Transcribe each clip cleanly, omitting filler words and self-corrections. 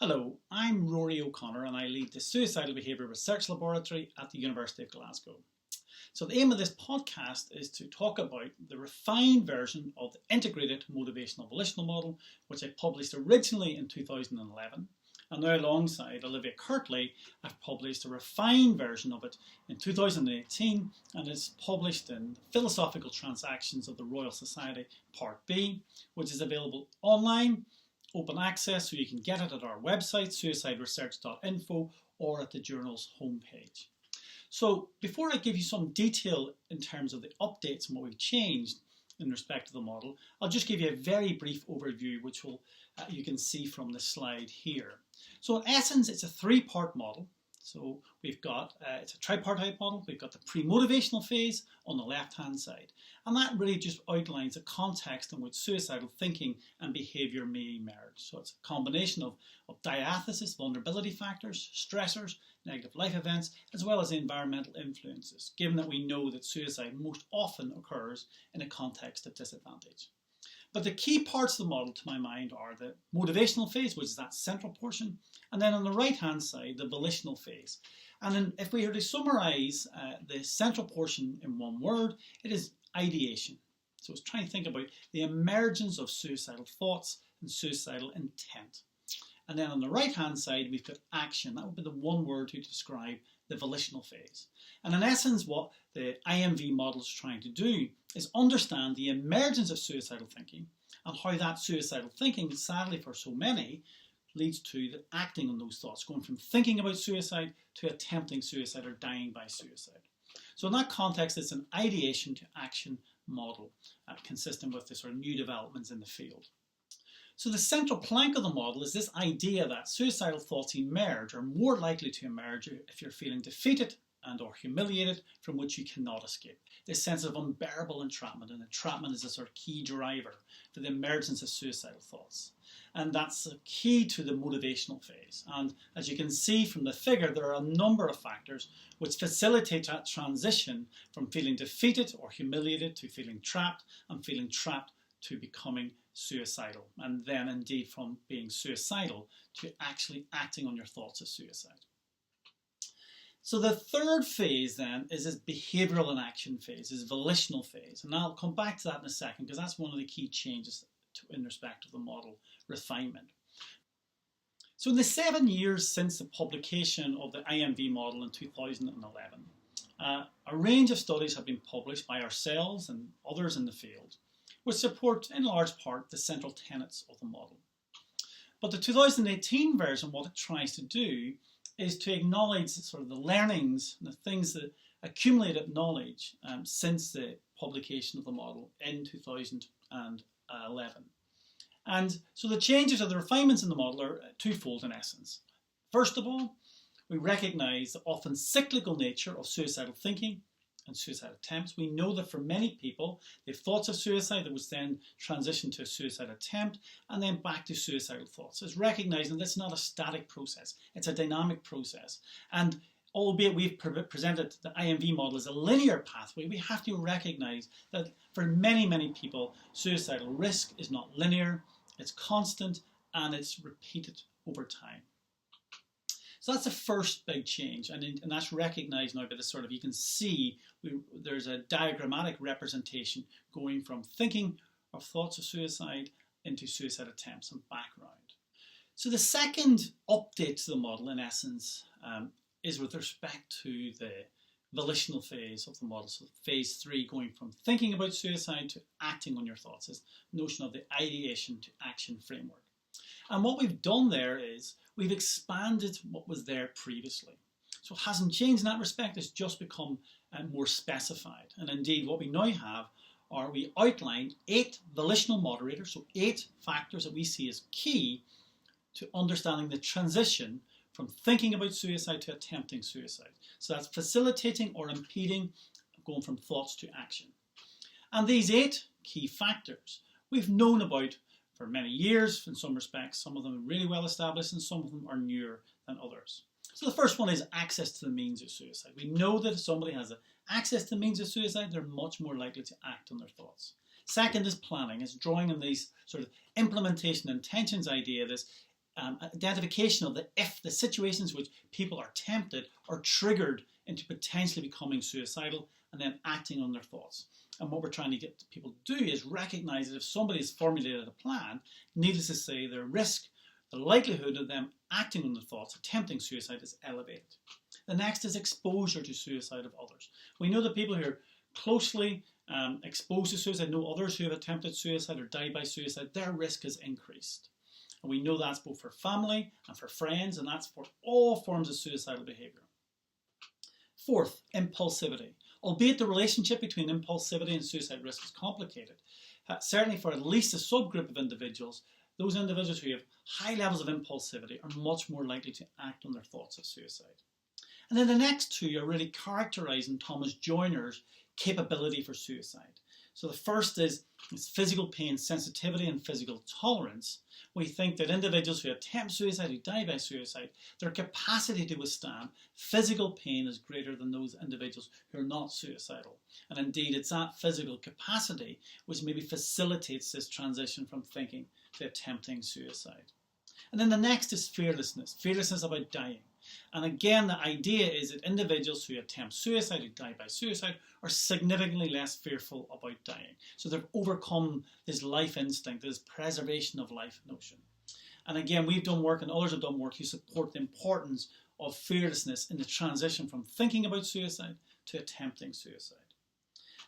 Hello, I'm Rory O'Connor and I lead the Suicidal Behaviour Research Laboratory at the University of Glasgow. So the aim of this podcast is to talk about the refined version of the integrated motivational-volitional model, which I published originally in 2011. And now alongside Olivia Kirtley, I've published a refined version of it in 2018 and it's published in Philosophical Transactions of the Royal Society, Part B, which is available online, open access, so you can get it at our website, suicideresearch.info, or at the journal's homepage. So before I give you some detail in terms of the updates and what we've changed in respect to the model, I'll just give you a very brief overview, which you can see from the slide here. So in essence, it's a three-part model. So we've got, it's a tripartite model. We've got the pre-motivational phase on the left-hand side. And that really just outlines the context in which suicidal thinking and behaviour may emerge. So it's a combination of diathesis, vulnerability factors, stressors, negative life events, as well as environmental influences, given that we know that suicide most often occurs in a context of disadvantage. But the key parts of the model, to my mind, are the motivational phase, which is that central portion, and then on the right-hand side, the volitional phase. And then if we were to summarise the central portion in one word, it is ideation. So it's trying to think about the emergence of suicidal thoughts and suicidal intent. And then on the right-hand side, we've got action. That would be the one word to describe the volitional phase. And in essence, what the IMV model is trying to do is understand the emergence of suicidal thinking and how that suicidal thinking, sadly for so many, leads to the acting on those thoughts, going from thinking about suicide to attempting suicide or dying by suicide. So in that context, it's an ideation to action model, consistent with the sort of new developments in the field. So the central plank of the model is this idea that suicidal thoughts emerge, or more likely to emerge, if you're feeling defeated and or humiliated from which you cannot escape. This sense of unbearable entrapment, and entrapment is a sort of key driver for the emergence of suicidal thoughts. And that's the key to the motivational phase. And as you can see from the figure, there are a number of factors which facilitate that transition from feeling defeated or humiliated to feeling trapped, and feeling trapped to becoming suicidal, and then indeed from being suicidal to actually acting on your thoughts of suicide. So the third phase then is this behavioural and action phase, this volitional phase, and I'll come back to that in a second because that's one of the key changes in respect of the model refinement. So in the 7 years since the publication of the IMV model in 2011, a range of studies have been published by ourselves and others in the field, which support in large part the central tenets of the model. But the 2018 version, what it tries to do is to acknowledge sort of the learnings and the things that accumulated knowledge since the publication of the model in 2011. And so the changes or the refinements in the model are twofold in essence. First of all, we recognise the often cyclical nature of suicidal thinking and suicide attempts. We know that for many people, they have thoughts of suicide that was then transitioned to a suicide attempt and then back to suicidal thoughts. It's recognising that's not a static process, it's a dynamic process. And albeit we've presented the IMV model as a linear pathway, we have to recognise that for many, many people, suicidal risk is not linear, it's constant and it's repeated over time. So that's the first big change, and that's recognised now by this sort of, you can see there's a diagrammatic representation going from thinking of thoughts of suicide into suicide attempts and background. So the second update to the model, in essence, is with respect to the volitional phase of the model. So phase 3, going from thinking about suicide to acting on your thoughts, this notion of the ideation to action framework. And what we've done there is we've expanded what was there previously. So it hasn't changed in that respect, it's just become more specified. And indeed what we now have are, we outline 8 volitional moderators, so 8 factors that we see as key to understanding the transition from thinking about suicide to attempting suicide. So that's facilitating or impeding going from thoughts to action. And these 8 key factors we've known about for many years in some respects. Some of them are really well established and some of them are newer than others. So the first one is access to the means of suicide. We know that if somebody has access to the means of suicide, they're much more likely to act on their thoughts. Second is planning. It's drawing on these sort of implementation intentions idea, this identification of the situations which people are tempted or triggered into potentially becoming suicidal and then acting on their thoughts. And what we're trying to get people to do is recognize that if somebody has formulated a plan, needless to say, their risk, the likelihood of them acting on their thoughts, attempting suicide, is elevated. The next is exposure to suicide of others. We know that people who are closely exposed to suicide, know others who have attempted suicide or died by suicide, their risk has increased. And we know that's both for family and for friends, and that's for all forms of suicidal behaviour. Fourth, impulsivity. Albeit the relationship between impulsivity and suicide risk is complicated, certainly for at least a subgroup of individuals, those individuals who have high levels of impulsivity are much more likely to act on their thoughts of suicide. And then the next two are really characterising Thomas Joyner's capability for suicide. So the first is physical pain sensitivity and physical tolerance. We think that individuals who attempt suicide, who die by suicide, their capacity to withstand physical pain is greater than those individuals who are not suicidal. And indeed, it's that physical capacity which maybe facilitates this transition from thinking to attempting suicide. And then the next is fearlessness. Fearlessness about dying. And again, the idea is that individuals who attempt suicide, who die by suicide, are significantly less fearful about dying. So they've overcome this life instinct, this preservation of life notion. And again, we've done work and others have done work to support the importance of fearlessness in the transition from thinking about suicide to attempting suicide.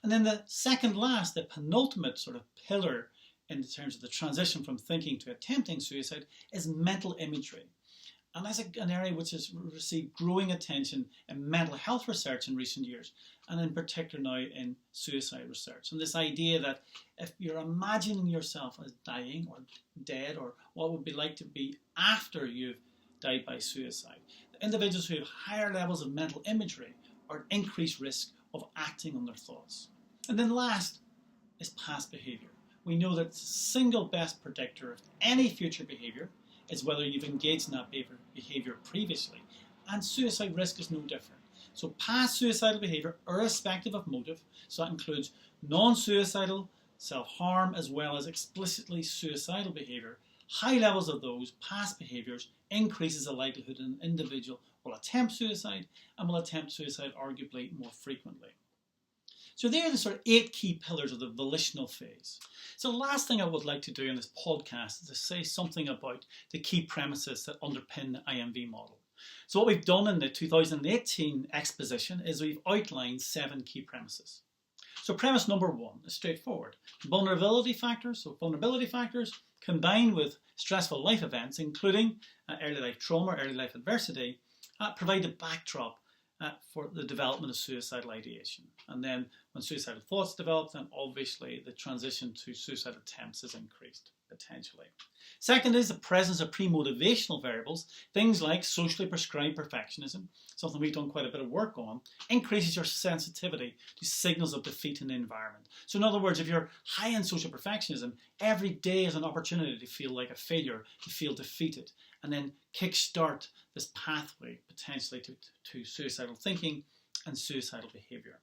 And then the second last, the penultimate sort of pillar in terms of the transition from thinking to attempting suicide is mental imagery. And that's an area which has received growing attention in mental health research in recent years, and in particular now in suicide research. And this idea that if you're imagining yourself as dying or dead, or what it would be like to be after you've died by suicide, the individuals who have higher levels of mental imagery are at increased risk of acting on their thoughts. And then last is past behaviour. We know that the single best predictor of any future behaviour is whether you've engaged in that behaviour previously, and suicide risk is no different. So past suicidal behaviour, irrespective of motive, so that includes non-suicidal, self-harm, as well as explicitly suicidal behaviour, high levels of those past behaviours increases the likelihood an individual will attempt suicide, and will attempt suicide arguably more frequently. So there are the sort of 8 key pillars of the volitional phase. So the last thing I would like to do in this podcast is to say something about the key premises that underpin the IMV model. So what we've done in the 2018 exposition is we've outlined 7 key premises. So premise number 1 is straightforward. Vulnerability factors, so vulnerability factors combined with stressful life events, including early life trauma, early life adversity, provide a backdrop for the development of suicidal ideation. And then when suicidal thoughts develop, then obviously the transition to suicide attempts is increased, potentially. Second is the presence of pre-motivational variables, things like socially prescribed perfectionism, something we've done quite a bit of work on, increases your sensitivity to signals of defeat in the environment. So in other words, if you're high in social perfectionism, every day is an opportunity to feel like a failure, to feel defeated, and then kickstart this pathway potentially to suicidal thinking and suicidal behaviour.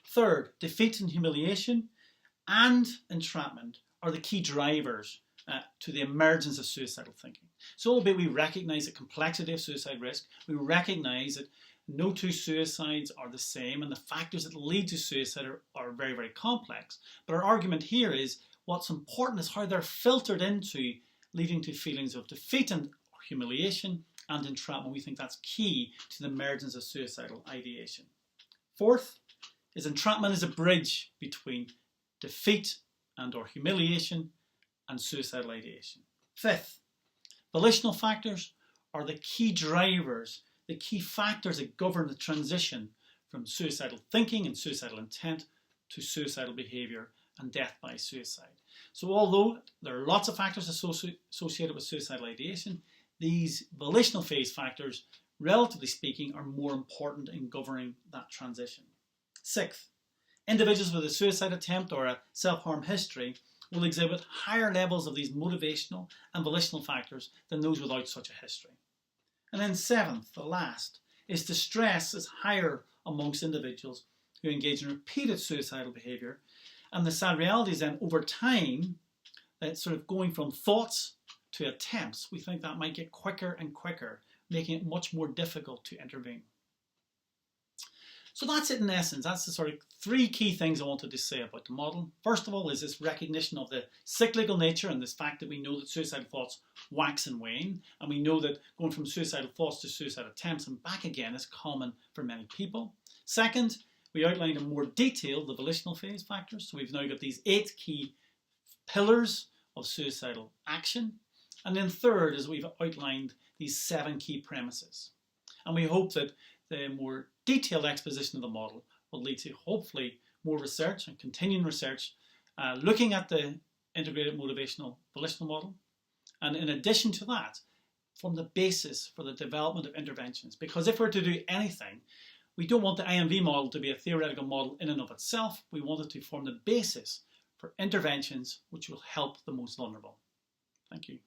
Third, defeat and humiliation and entrapment are the key drivers to the emergence of suicidal thinking. So albeit we recognise the complexity of suicide risk, we recognise that no two suicides are the same and the factors that lead to suicide are very, very complex. But our argument here is what's important is how they're filtered into leading to feelings of defeat and humiliation and entrapment. We think that's key to the emergence of suicidal ideation. Fourth is entrapment is a bridge between defeat and or humiliation and suicidal ideation. Fifth, volitional factors are the key drivers, the key factors that govern the transition from suicidal thinking and suicidal intent to suicidal behaviour and death by suicide. So although there are lots of factors associated with suicidal ideation, these volitional phase factors, relatively speaking, are more important in governing that transition. Sixth, individuals with a suicide attempt or a self-harm history will exhibit higher levels of these motivational and volitional factors than those without such a history. And then seventh, the last, is distress is higher amongst individuals who engage in repeated suicidal behaviour. And the sad reality is then over time, that sort of going from thoughts to attempts, we think that might get quicker and quicker, making it much more difficult to intervene. So that's it in essence. That's the sort of three key things I wanted to say about the model. First of all is this recognition of the cyclical nature and this fact that we know that suicidal thoughts wax and wane, and we know that going from suicidal thoughts to suicide attempts and back again is common for many people. Second, we outlined in more detail the volitional phase factors. So we've now got these 8 key pillars of suicidal action. And then third is we've outlined these 7 key premises. And we hope that the more detailed exposition of the model will lead to hopefully more research and continuing research looking at the integrated motivational-volitional model. And in addition to that, form the basis for the development of interventions. Because if we're to do anything, we don't want the IMV model to be a theoretical model in and of itself. We want it to form the basis for interventions which will help the most vulnerable. Thank you.